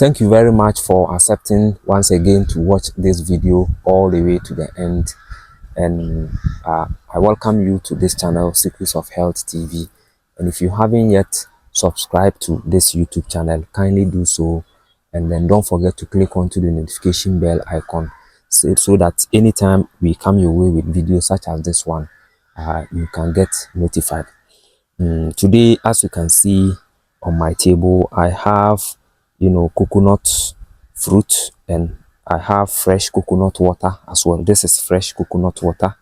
Thank you very much for accepting once again to watch this video all the way to the end. And I welcome you to this channel, Secrets of Health TV. And if you haven't yet subscribed to this YouTube channel, kindly do so. And then don't forget to click onto the notification bell icon so that anytime we come your way with videos such as this one, you can get notified. Today, as you can see on my table, I have coconut fruit, and I have fresh coconut water as well. This is fresh coconut water.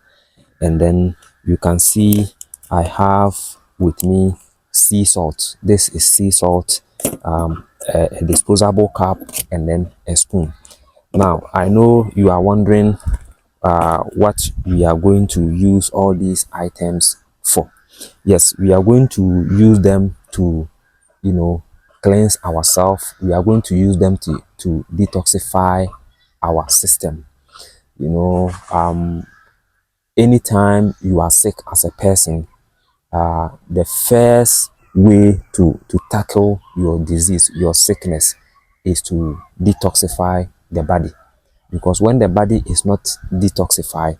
And then you can see I have with me sea salt. This is sea salt, a disposable cup, and then a spoon. Now I know you are wondering what we are going to use all these items for. Yes, we are going to use them to cleanse ourselves. We are going to use them to detoxify our system. Anytime you are sick as a person, the first way to tackle your disease, your sickness, is to detoxify the body. Because when the body is not detoxified,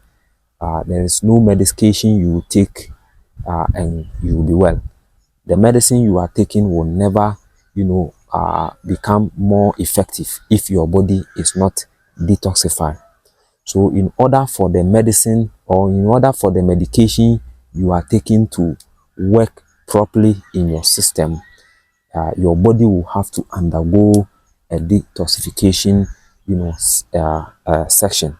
there is no medication you will take and you will be well. The medicine you are taking will never become more effective if your body is not detoxified. So in order for the medicine, or in order for the medication you are taking to work properly in your system, your body will have to undergo a detoxification section.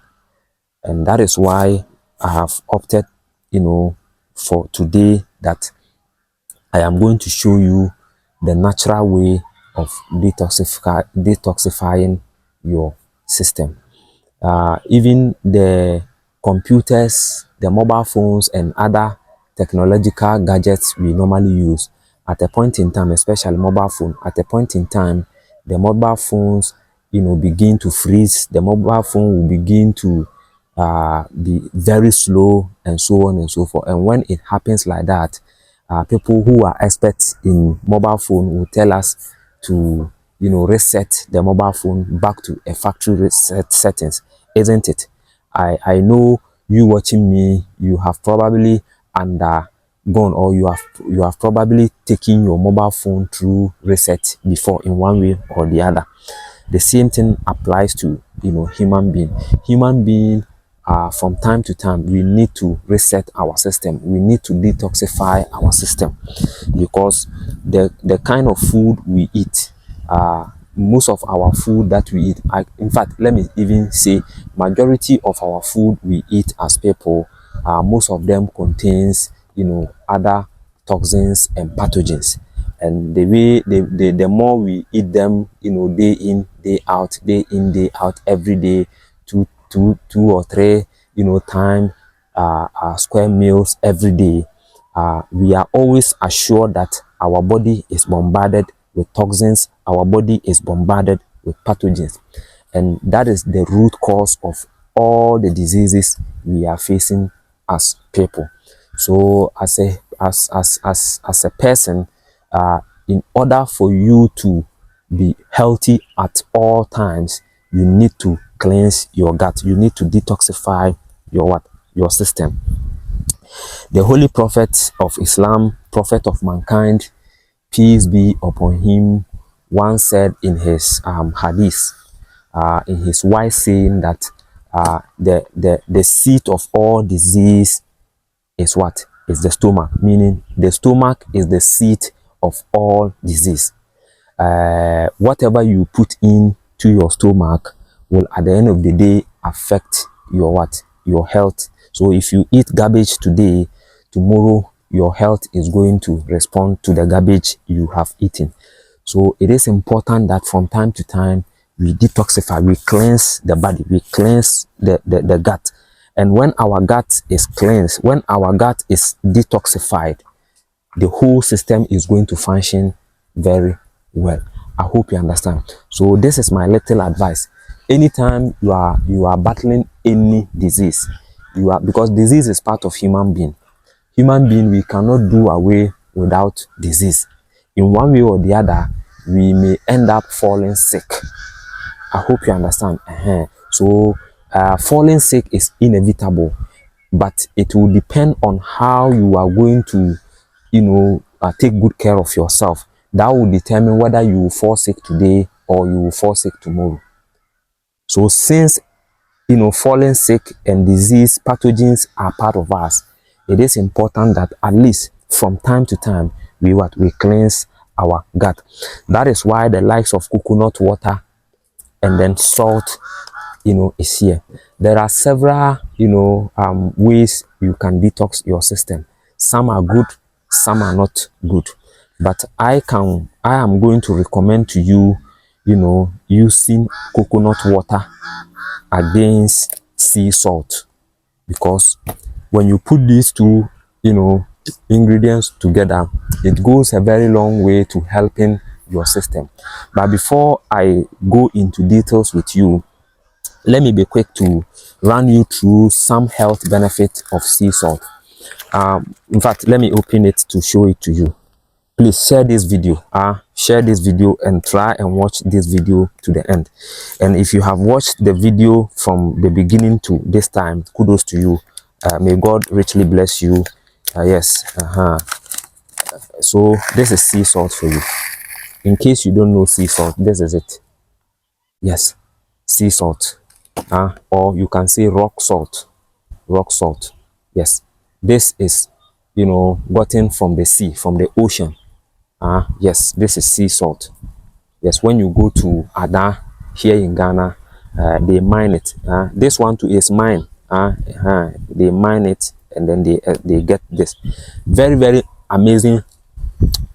And that is why I have opted for today that I am going to show you the natural way of detoxifying your system. Even the computers, the mobile phones, and other technological gadgets we normally use, at a point in time, especially mobile phone, at a point in time, the mobile phones begin to freeze. The mobile phone will begin to be very slow, and so on and so forth. And when it happens like that, people who are experts in mobile phone will tell us to reset the mobile phone back to a factory reset settings, isn't it? I know you watching me, you have probably undergone, or you have probably taken your mobile phone through reset before in one way or the other. The same thing applies to human being. From time to time, we need to reset our system. We need to detoxify our system, because the kind of food we eat, most of our food that we eat, in fact, let me even say majority of our food we eat as people, most of them contains other toxins and pathogens. And the way the more we eat them, day in day out, every day, two or three time square meals every day, we are always assured that our body is bombarded with toxins, our body is bombarded with pathogens, and that is the root cause of all the diseases we are facing as people. So as a person, in order for you to be healthy at all times, you need to cleanse your gut. You need to detoxify your system. The holy prophet of Islam, prophet of mankind, peace be upon him, once said in his hadith, in his wise saying, that the seat of all disease is what? Is the stomach. Meaning the stomach is the seat of all disease. Whatever you put into your stomach will at the end of the day affect your health. So if you eat garbage today, tomorrow your health is going to respond to the garbage you have eaten. So it is important that from time to time we detoxify, we cleanse the body, we cleanse the gut. And when our gut is cleansed, when our gut is detoxified, the whole system is going to function very well. I hope you understand. So this is my little advice. Anytime you are battling any disease, because disease is part of human being, we cannot do away without disease. In one way or the other, we may end up falling sick. I hope you understand. So falling sick is inevitable, but it will depend on how you are going to, take good care of yourself. That will determine whether you will fall sick today or you will fall sick tomorrow. So since falling sick and disease pathogens are part of us, it is important that at least from time to time we cleanse our gut. That is why the likes of coconut water and then salt is here. There are several ways you can detox your system. Some are good, some are not good, but I am going to recommend to you using coconut water against sea salt, because when you put these two ingredients together, it goes a very long way to helping your system. But before I go into details with you, let me be quick to run you through some health benefits of sea salt. In fact, let me open it to show it to you. Please share this video. Share this video and try and watch this video to the end. And if you have watched the video from the beginning to this time, kudos to you. May God richly bless you. Yes. So this is sea salt for you. In case you don't know sea salt, this is it. Yes, sea salt. Or you can say rock salt. Rock salt. Yes, this is gotten from the sea, from the ocean. Yes, this is sea salt. Yes, when you go to Ada here in Ghana, they mine it. This one too is mine. They mine it and then they get this. Very, very amazing.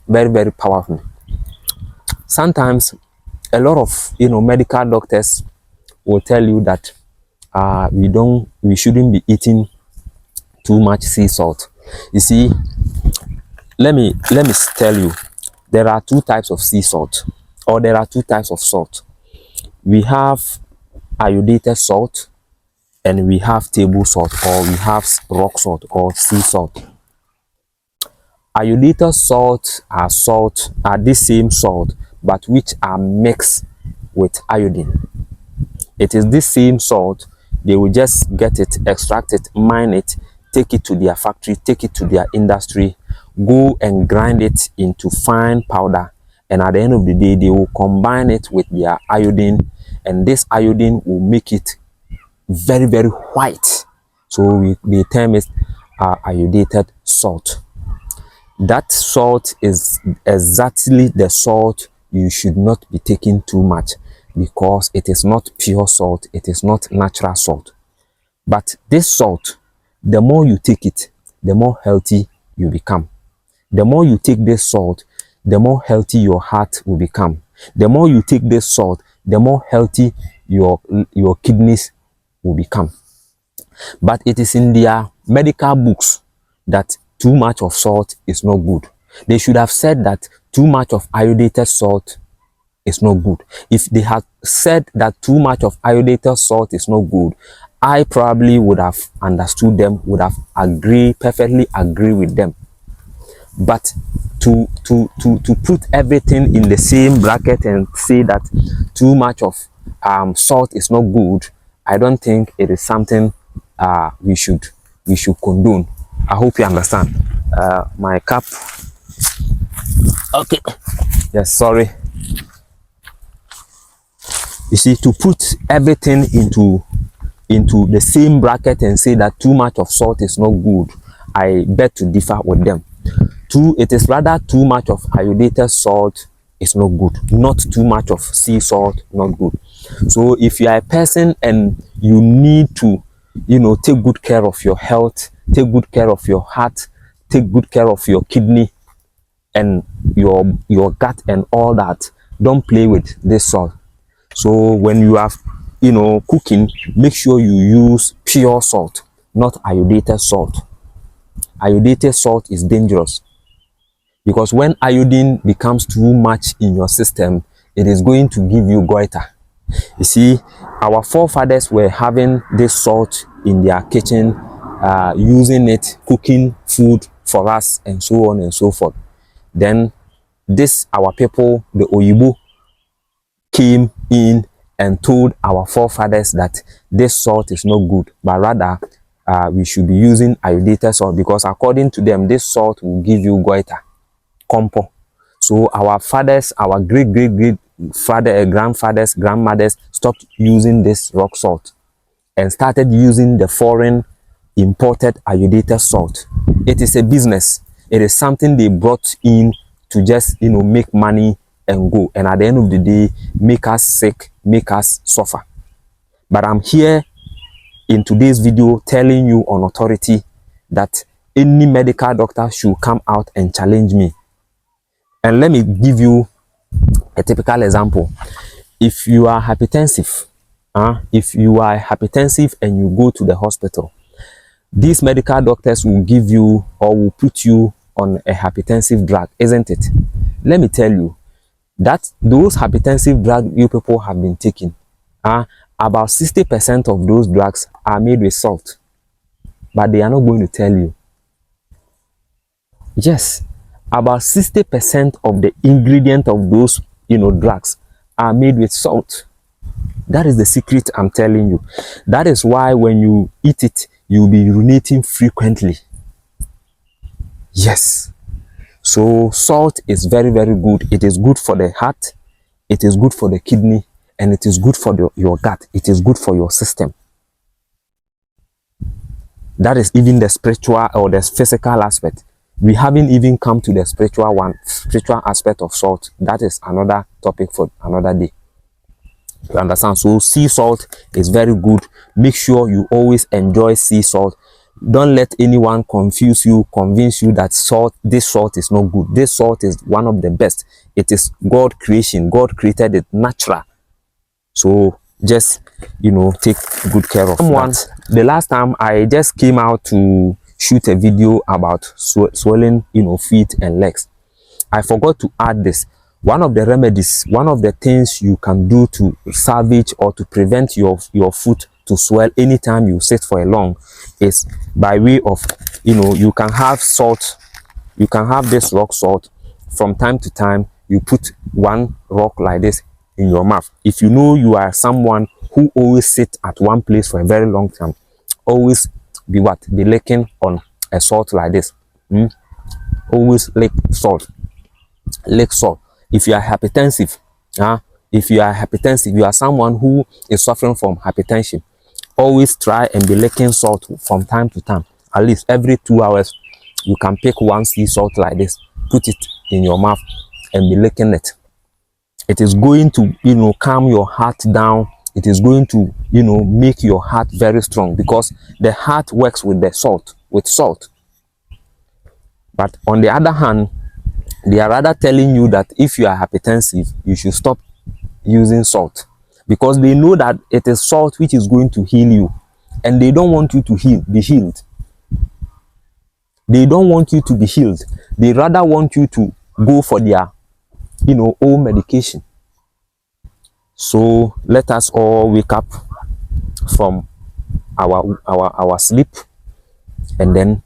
Very, very powerful. Sometimes a lot of medical doctors will tell you that we shouldn't be eating too much sea salt. You see, let me tell you, there are two types of sea salt, or there are two types of salt. We have iodinated salt and we have table salt, or we have rock salt or sea salt. Iodinated salt are the same salt, but which are mixed with iodine. It is this same salt. They will just get it, extract it, mine it, take it to their factory, take it to their industry, go and grind it into fine powder, and at the end of the day they will combine it with their iodine, and this iodine will make it very, very white. So the term is iodinated salt. That salt is exactly the salt you should not be taking too much, because it is not pure salt, it is not natural salt. But this salt, the more you take it, the more healthy you become. The more you take this salt, the more healthy your heart will become. The more you take this salt, the more healthy your kidneys will become. But it is in their medical books that too much of salt is not good. They should have said that too much of iodinated salt is not good. If they had said that too much of iodinated salt is not good, I probably would have understood them, would have perfectly agree with them. But to put everything in the same bracket and say that too much of salt is not good, I don't think it is something we should condone. I hope you understand. My cup. Okay. Yes, sorry. You see, to put everything into the same bracket and say that too much of salt is not good, I beg to differ with them. It is rather too much of iodinated salt is not good, not too much of sea salt, not good. So if you are a person and you need to take good care of your health, take good care of your heart, take good care of your kidney and your gut and all that, don't play with this salt. So when you are cooking, make sure you use pure salt, not iodinated salt. Iodinated salt is dangerous, because when iodine becomes too much in your system, it is going to give you goiter. You see, our forefathers were having this salt in their kitchen, using it, cooking food for us and so on and so forth. Then this our people, the Oyibo, came in and told our forefathers that this salt is not good, but rather we should be using iodinated salt, because according to them, this salt will give you goiter, compo. So our fathers, our great father, grandfathers, grandmothers stopped using this rock salt and started using the foreign imported iodinated salt. It is a business. It is something they brought in to just, you know, make money and go, and at the end of the day make us sick, make us suffer. But I'm here in today's video telling you on authority that any medical doctor should come out and challenge me. And let me give you a typical example. If you are hypertensive, if you are hypertensive and you go to the hospital, these medical doctors will give you or will put you on a hypertensive drug, isn't it? Let me tell you that those hypertensive drugs you people have been taking, about 60% of those drugs are made with salt, but they are not going to tell you. Yes, about 60% of the ingredient of those, you know, drugs are made with salt. That is the secret I'm telling you. That is why when you eat it, you'll be urinating frequently. Yes. So salt is very, very good. It is good for the heart, it is good for the kidney, and it is good for your gut. It is good for your system. That is even the spiritual or the physical aspect. We haven't even come to the spiritual aspect of salt. That is another topic for another day. You understand? So sea salt is very good. Make sure you always enjoy sea salt. Don't let anyone confuse you, convince you that this salt is not good. This salt is one of the best. It is God creation. God created it natural. So just, you know, take good care of that. The last time I just came out to shoot a video about swelling, you know, feet and legs. I forgot to add this. One of the remedies, one of the things you can do to salvage or to prevent your foot to swell anytime you sit for a long is by way of, you know, you can have salt. You can have this rock salt. From time to time, you put one rock like this in your mouth. If you know you are someone who always sit at one place for a very long time, always be licking on a salt like this. Always lick salt. Lick salt. If you are hypertensive, you are someone who is suffering from hypertension, always try and be licking salt from time to time. At least every 2 hours, you can pick one sea salt like this, put it in your mouth and be licking it. It is going to, you know, calm your heart down. It is going to, you know, make your heart very strong, because the heart works with the salt, But on the other hand, they are rather telling you that if you are hypertensive, you should stop using salt, because they know that it is salt which is going to heal you, and they don't want you to be healed. They don't want you to be healed. They rather want you to go for their, you know, own medication. So let us all wake up from our sleep and then,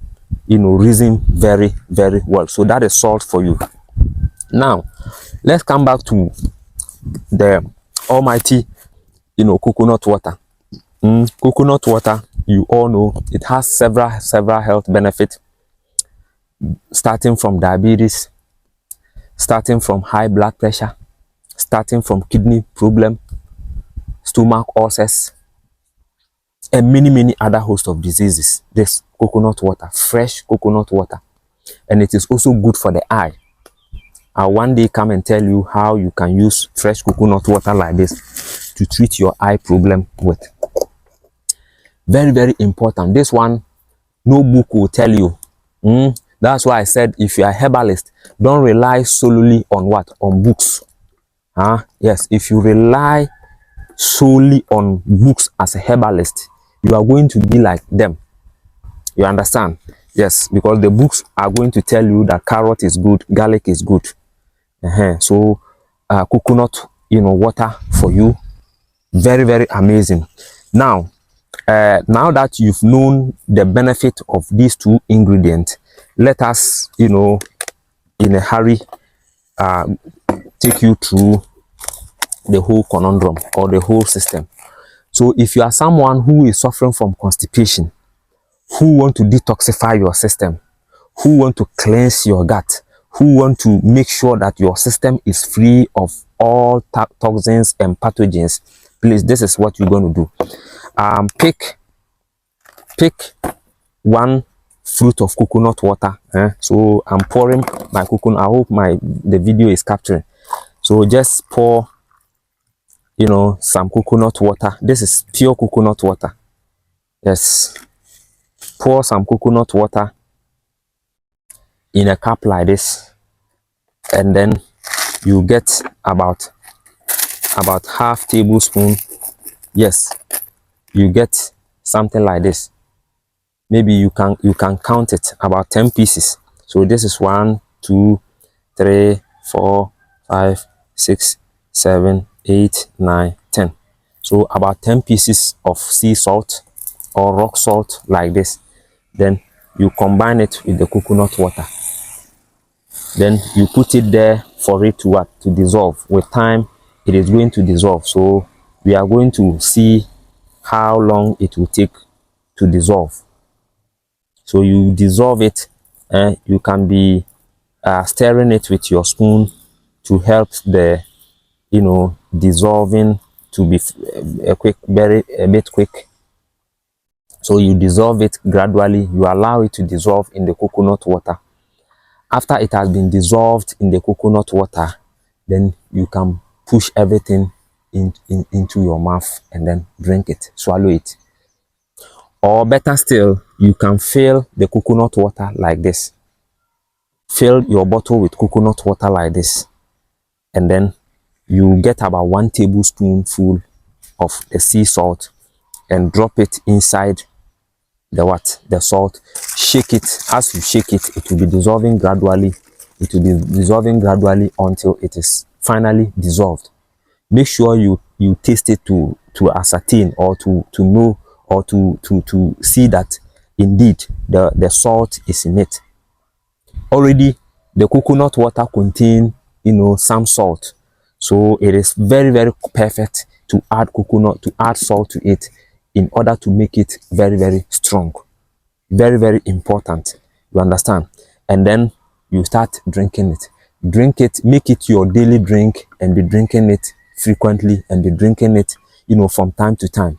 you know, reason very, very well. So that is salt for you. Now let's come back to the almighty, you know, coconut water. Coconut water, you all know it has several health benefits, starting from diabetes, starting from high blood pressure, starting from kidney problem, stomach ulcers, and many other host of diseases. This coconut water, fresh coconut water. And it is also good for the eye. I'll one day come and tell you how you can use fresh coconut water like this to treat your eye problem with. Very, very important. This one, no book will tell you. That's why I said, if you are a herbalist, don't rely solely on what? On books. Yes, if you rely solely on books as a herbalist, you are going to be like them. You understand? Yes, because the books are going to tell you that carrot is good, garlic is good. So coconut, you know, water for you, very, very amazing. Now now that you've known the benefit of these two ingredients, let us, you know, in a hurry take you through the whole conundrum or the whole system. So if you are someone who is suffering from constipation, who want to detoxify your system, who want to cleanse your gut, who want to make sure that your system is free of all toxins and pathogens, please, this is what you're going to do. Pick one fruit of coconut water. So I'm pouring my coconut. I hope the video is capturing. So just pour, some coconut water. This is pure coconut water. Yes, pour some coconut water in a cup like this, and then you get about half tablespoon. Yes, you get something like this. Maybe you can count it, about 10 pieces. So this is 1, 2, 3, 4, 5, 6, 7, 8, 9, 10. So about 10 pieces of sea salt or rock salt like this. Then you combine it with the coconut water. Then you put it there for it to dissolve. With time, it is going to dissolve. So we are going to see how long it will take to dissolve. So you dissolve it, and you can be stirring it with your spoon to help the dissolving to be a bit quick. So you dissolve it gradually. You allow it to dissolve in the coconut water. After it has been dissolved in the coconut water, then you can push everything into your mouth and then drink it, swallow it. Or better still, you can fill the coconut water like this. Fill your bottle with coconut water like this, and then you get about 1 tablespoonful of the sea salt and drop it inside the salt. Shake it. As you shake it, it will be dissolving gradually. It will be dissolving gradually until it is finally dissolved. Make sure you taste it to ascertain or to know or to see that indeed the salt is in it. Already the coconut water contains some salt, so it is very, very perfect to add salt to it in order to make it very, very strong. Very, very important, you understand? And then you start drinking it. Drink it, make it your daily drink, and be drinking it frequently, and be drinking it from time to time.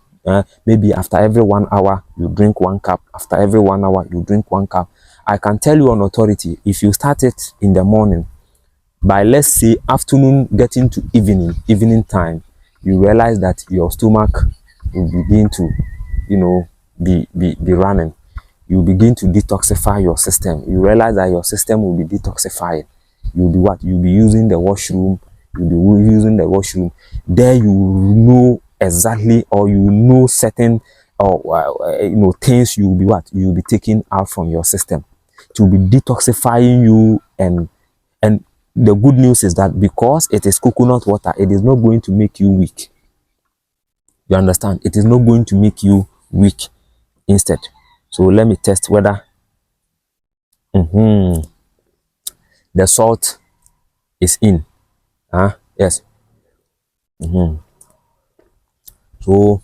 Maybe after every 1 hour you drink 1 cup. After every 1 hour you drink 1 cup. I can tell you on authority, if you start it in the morning, by let's say afternoon getting to evening time, you realize that your stomach will begin to be running. You begin to detoxify your system. You realize that your system will be detoxifying. You'll be using the washroom. You'll be using the washroom. There you know exactly, or certain things you'll be taking out from your system to be detoxifying you. And the good news is that because it is coconut water, it is not going to make you weak. You understand? It is not going to make you weak instead. So let me test whether the salt is in. Yes. So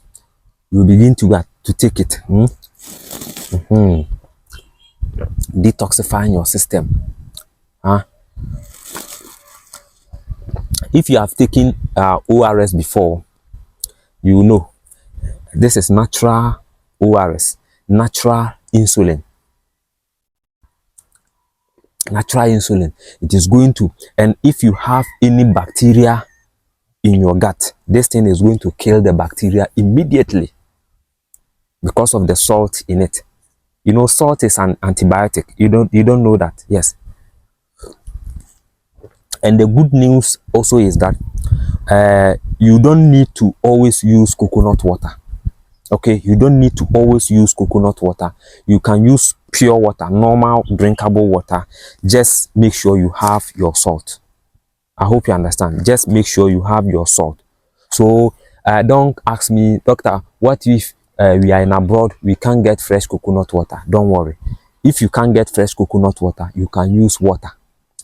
you begin to take it. Detoxifying your system. If you have taken ORS before, you know this is natural ORS, natural insulin. Natural insulin. It is going to, and if you have any bacteria in your gut, this thing is going to kill the bacteria immediately because of the salt in it. Salt is an antibiotic. You don't know that? Yes. And the good news also is that you don't need to always use coconut water. Okay, you don't need to always use coconut water. You can use pure water, normal drinkable water. Just make sure you have your salt. I hope you understand. Just make sure you have your salt. So don't ask me, doctor, what if we are in abroad, we can't get fresh coconut water? Don't worry. If you can't get fresh coconut water, you can use water.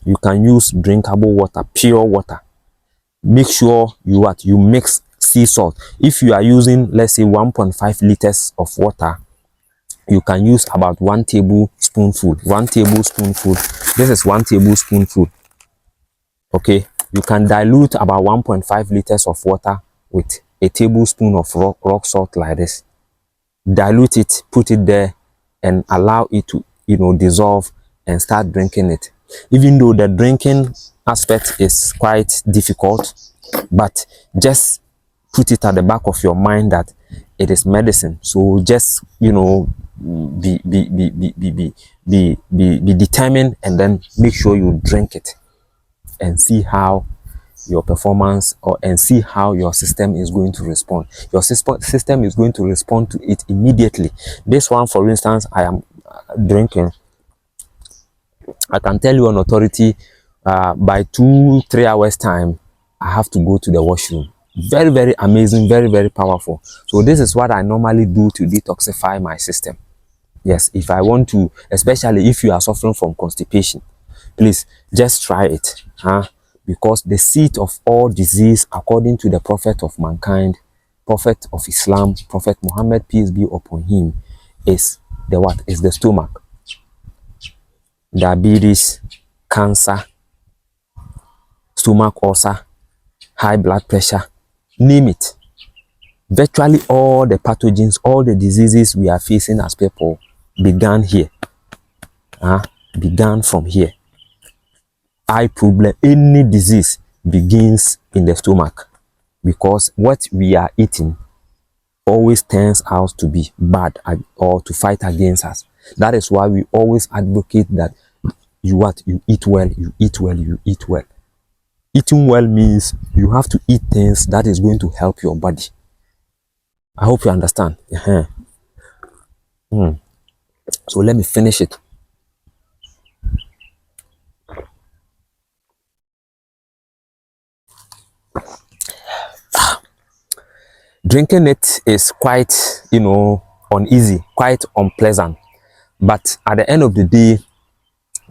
You can use drinkable water, pure water. Make sure you mix sea salt. If you are using, let's say, 1.5 liters of water, you can use about 1 tablespoonful. 1 tablespoonful. This is 1 tablespoonful. Okay, you can dilute about 1.5 liters of water with a tablespoon of rock salt like this. Dilute it, put it there, and allow it to, dissolve, and start drinking it. Even though the drinking aspect is quite difficult, but just put it at the back of your mind that it is medicine. So just, be determined, and then make sure you drink it and see how your performance and see how your system is going to respond. Your system is going to respond to it immediately. This one, for instance, I am drinking. I can tell you on authority, by 2-3 hours time, I have to go to the washroom. Very, very amazing, very, very powerful. So this is what I normally do to detoxify my system. Yes, if I want to, especially if you are suffering from constipation, please just try it, because the seat of all disease, according to the prophet of mankind, prophet of Islam, Prophet Muhammad, peace be upon him, is the what? Is the stomach. Diabetes, cancer, stomach ulcer, high blood pressure, name it. Virtually all the pathogens, all the diseases we are facing as people began here. Began from here. Eye problem, any disease begins in the stomach, because what we are eating always turns out to be bad or to fight against us. That is why we always advocate that you eat well, you eat well, you eat well. Eating well means you have to eat things that is going to help your body. I hope you understand. So let me finish it. Drinking it is quite, uneasy, quite unpleasant. But at the end of the day,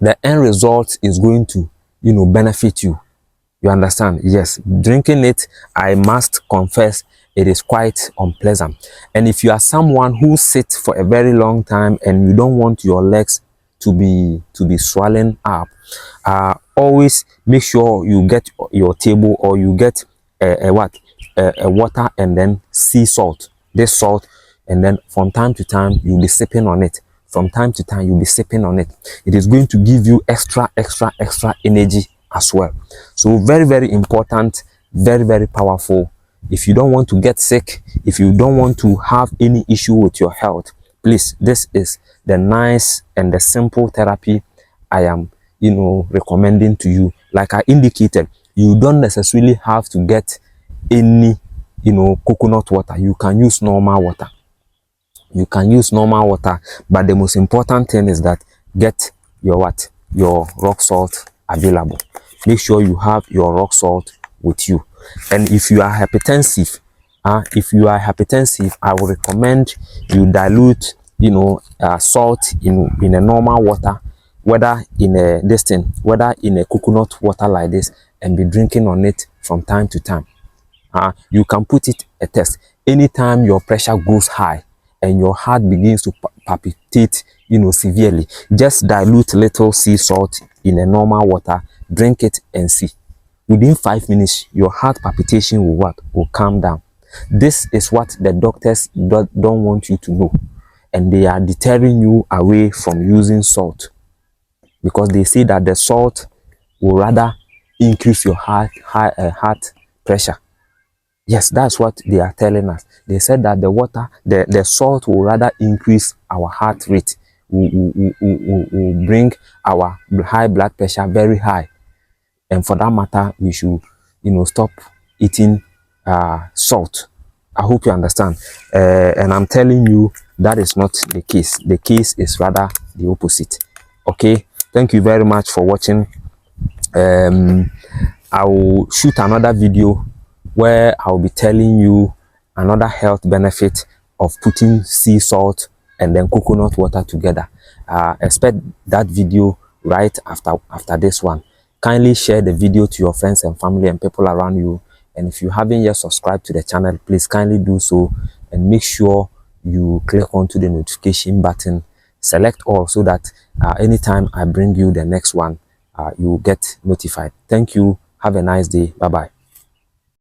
the end result is going to, benefit you. You understand? Yes, drinking it, I must confess, it is quite unpleasant. And if you are someone who sits for a very long time and you don't want your legs to be swollen up, always make sure you get your table, or you get a water, and then sea salt. This salt, and then from time to time you'll be sipping on it. From time to time you'll be sipping on it. It is going to give you extra energy as well. So very, very important, very, very powerful. If you don't want to get sick, if you don't want to have any issue with your health, please, this is the nice and the simple therapy I am, recommending to you. Like I indicated, you don't necessarily have to get any, coconut water. You can use normal water. You can use normal water, but the most important thing is that get your rock salt available. Make sure you have your rock salt with you. And if you are hypertensive, I will recommend you dilute, salt in a normal water, whether in a coconut water like this, and be drinking on it from time to time. You can put it a test. Anytime your pressure goes high and your heart begins to palpitate, severely, just dilute little sea salt in a normal water, drink it, and see. Within 5 minutes, your heart palpitation will calm down. This is what the doctors don't want you to know, and they are deterring you away from using salt, because they say that the salt will rather increase your heart pressure. Yes, that's what they are telling us. They said that the salt will rather increase our heart rate, will bring our high blood pressure very high. And for that matter, we should, stop eating salt. I hope you understand. And I'm telling you, that is not the case. The case is rather the opposite. Okay, thank you very much for watching. I will shoot another video where I'll be telling you another health benefit of putting sea salt and then coconut water together. Expect that video right after this one. Kindly share the video to your friends and family and people around you. And if you haven't yet subscribed to the channel, please kindly do so, and make sure you click onto the notification button, select all, so that anytime I bring you the next one, you will get notified. Thank you. Have a nice day. Bye bye.